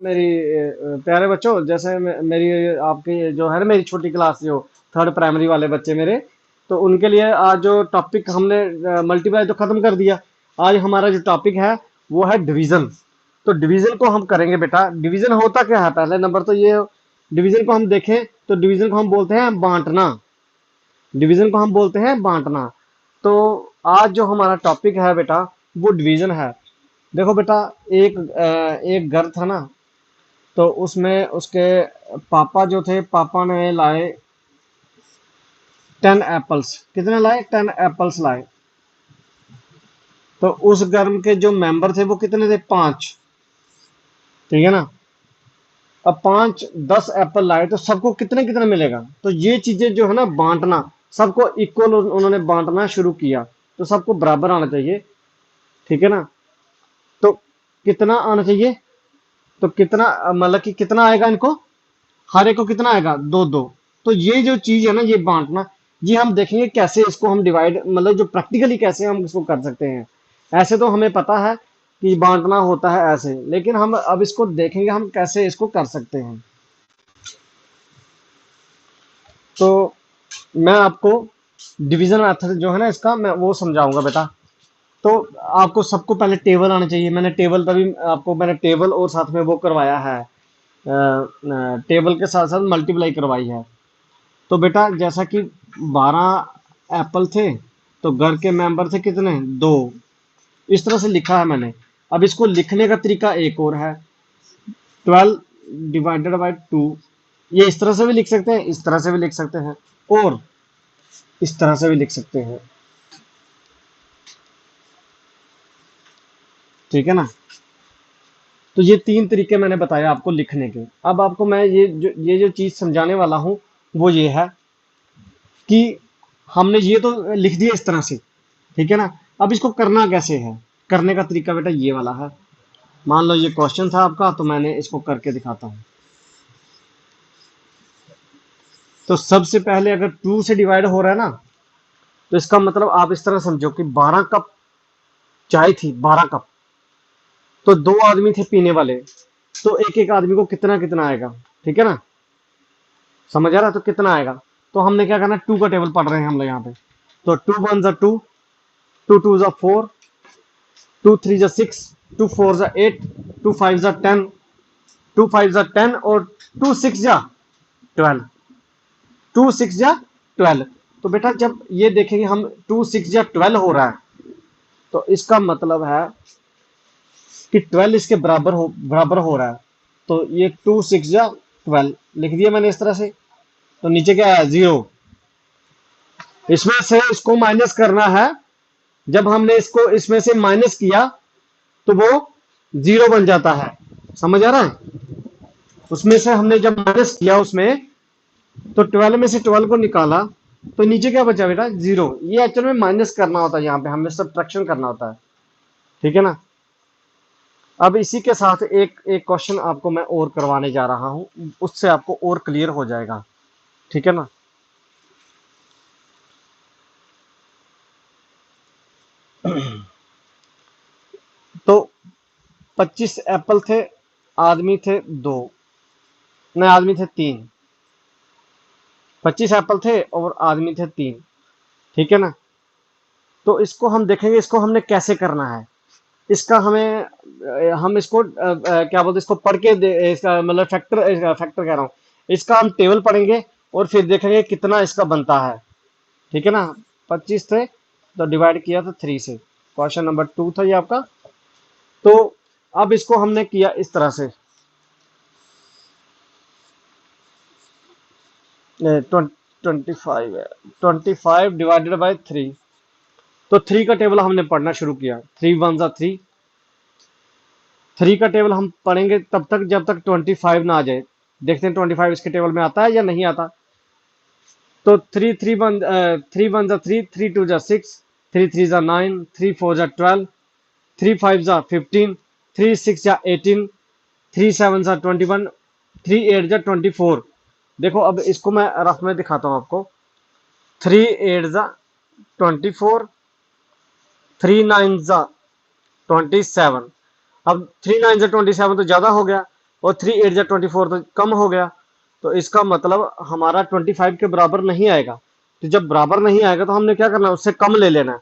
मेरी प्यारे बच्चों, जैसे मेरी आपकी जो है ना, मेरी छोटी क्लास जो थर्ड प्राइमरी वाले बच्चे मेरे, तो उनके लिए आज जो टॉपिक हमने मल्टीप्लाई तो खत्म कर दिया। आज हमारा जो टॉपिक है वो है डिवीजन। तो डिवीजन को हम करेंगे बेटा। डिवीजन होता क्या है, पहले नंबर तो ये, डिवीजन को हम देखें तो डिवीजन को हम बोलते हैं बांटना। डिवीजन को हम बोलते हैं बांटना। तो आज जो हमारा टॉपिक है बेटा वो डिवीजन है। देखो बेटा, एक घर था ना, तो उसमें उसके पापा जो थे, पापा ने लाए 10 एप्पल्स। कितने लाए? 10 एप्पल्स लाए। तो उस घर के जो मेंबर थे वो कितने थे? 5। ठीक है ना। अब 5 10 एप्पल लाए तो सबको कितने कितने मिलेगा? तो ये चीजें जो है ना, बांटना, सबको इक्वल उन्होंने बांटना शुरू किया। तो सबको बराबर आना चाहिए। ठीक है ना। तो कितना आना चाहिए? तो कितना मतलब कि कितना आएगा इनको? हर एक को कितना आएगा? दो दो। तो ये जो चीज है ना, ये बांटना, ये हम देखेंगे कैसे इसको हम डिवाइड, मतलब जो प्रैक्टिकली कैसे हम इसको कर सकते हैं। ऐसे तो हमें पता है कि बांटना होता है ऐसे, लेकिन हम अब इसको देखेंगे हम कैसे इसको कर सकते हैं। तो मैं आपको डिवीजन मेथड जो है ना इसका, मैं वो समझाऊंगा बेटा। तो आपको सबको पहले टेबल आना चाहिए। मैंने टेबल, तभी आपको मैंने टेबल और साथ में वो करवाया है, टेबल के साथ साथ मल्टीप्लाई करवाई है। तो बेटा जैसा कि 12 एप्पल थे, तो घर के मेंबर थे कितने? 2। इस तरह से लिखा है मैंने। अब इसको लिखने का तरीका एक और है, 12 डिवाइडेड बाई 2। ये इस तरह से भी लिख सकते हैं, इस तरह से भी लिख सकते हैं, और इस तरह से भी लिख सकते हैं। ठीक है ना। तो ये 3 तरीके मैंने बताया आपको लिखने के। अब आपको मैं ये जो चीज समझाने वाला हूं वो ये है कि हमने ये तो लिख दिया इस तरह से। ठीक है ना। अब इसको करना कैसे है? करने का तरीका बेटा ये वाला है। मान लो ये क्वेश्चन था आपका, तो मैंने इसको करके दिखाता हूँ। तो सबसे पहले अगर 2 से डिवाइड हो रहा है ना, तो इसका मतलब आप इस तरह समझो कि 12 कप चाय थी, 12 कप। तो 2 आदमी थे पीने वाले, तो एक एक आदमी को कितना कितना आएगा? ठीक है ना। समझ आ रहा है? तो कितना आएगा? तो हमने क्या करना, 2 का टेबल पढ़ रहे हैं हम लोग यहाँ पे। तो 2 1 जा 2, 2 2 जा 4, 2 3 जा 6, 2 4 जा 8, 2 5 जा 10, 2 5 जा 10, और 2 6 जा 12। 2 6 जा 12। तो बेटा जब ये देखेंगे हम 2 6 जा 12 हो रहा है, तो इसका मतलब है कि 12 इसके बराबर हो रहा है। तो ये 2 6 जा 12 लिख दिया मैंने इस तरह से। तो नीचे क्या है? 0। इसमें से इसको माइनस करना है। जब हमने इसको इसमें से माइनस किया तो वो 0 बन जाता है। समझ आ रहा है? उसमें से हमने जब माइनस किया उसमें, तो 12 में से 12 को निकाला, तो नीचे क्या बचा बेटा? 0। ये एक्चुअल में माइनस करना होता है, यहाँ पे हमें सब्ट्रैक्शन करना होता है। ठीक है ना। अब इसी के साथ एक एक क्वेश्चन आपको मैं और करवाने जा रहा हूं, उससे आपको और क्लियर हो जाएगा। ठीक है ना। तो 25 एप्पल थे, आदमी थे 2, नहीं आदमी थे 3। 25 एप्पल थे और आदमी थे 3। ठीक है ना। तो इसको हम देखेंगे, इसको हमने कैसे करना है। इसका हमें हम इसको क्या बोलते हैं, इसको पढ़ के इसका मतलब फैक्टर, फैक्टर कह रहा हूँ, इसका हम टेबल पढ़ेंगे और फिर देखेंगे कितना इसका बनता है। ठीक है ना। 25 थे तो डिवाइड किया था 3 से। क्वेश्चन नंबर 2 था ये आपका। तो अब इसको हमने किया इस तरह से, 25 है, 25 डिवाइडेड बाई 3। तो 3 का टेबल हमने पढ़ना शुरू किया। 3 1 जा 3। 3 का टेबल हम पढ़ेंगे तब तक जब तक 25 ना आ जाए। देखते हैं 25 इसके टेबल में आता है या नहीं आता। तो 3 3 1 3 3 2 जा 6, 3 3 जा 9, 3 4 जा 12, 3 5 जा 15, 3 6 जा 18, 3 7 जा 21, 3 8 जा 24। देखो अब इसको मैं रफ में दिखाता हूँ आपको। 3 8 जा 24, 3 9 जा 27। अब 3 9 जा 27 तो ज्यादा हो गया। और 3 8 जा 24 तो कम हो गया, तो इसका मतलब हमारा 25 के बराबर नहीं आएगा। तो जब बराबर नहीं आएगा तो हमने क्या करना है, उससे कम ले लेना है।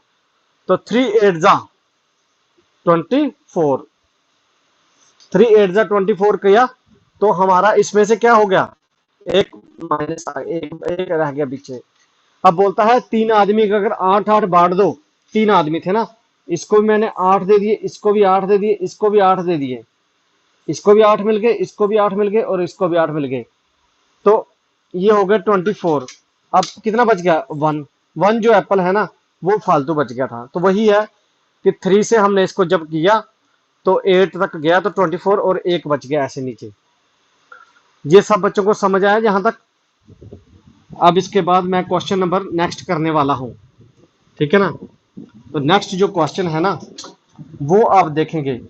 तो 3 8 जा 24, 3 8 जा 24 किया तो हमारा इसमें से क्या हो गया, एक माइनस एक रह गया पीछे। अब बोलता है तीन आदमी का अगर 8 8 बांट दो, तीन आदमी थे ना, इसको भी मैंने 8 दे दिए, इसको भी 8 दे दिए, इसको भी 8 दे दिए, इसको भी 8 मिल गए, इसको भी 8 मिल गए और इसको भी 8 मिल गए। तो ये हो गया 24। अब कितना बच गया, वन। वन जो एप्पल है ना वो फालतू बच गया था। तो वही है कि 3 से हमने इसको जब किया तो 8 तक गया तो 24 और एक बच गया ऐसे नीचे। ये सब बच्चों को समझ आया यहां तक। अब इसके बाद मैं क्वेश्चन नंबर नेक्स्ट करने वाला हूं, ठीक है ना। तो नेक्स्ट जो क्वेश्चन है ना वो आप देखेंगे।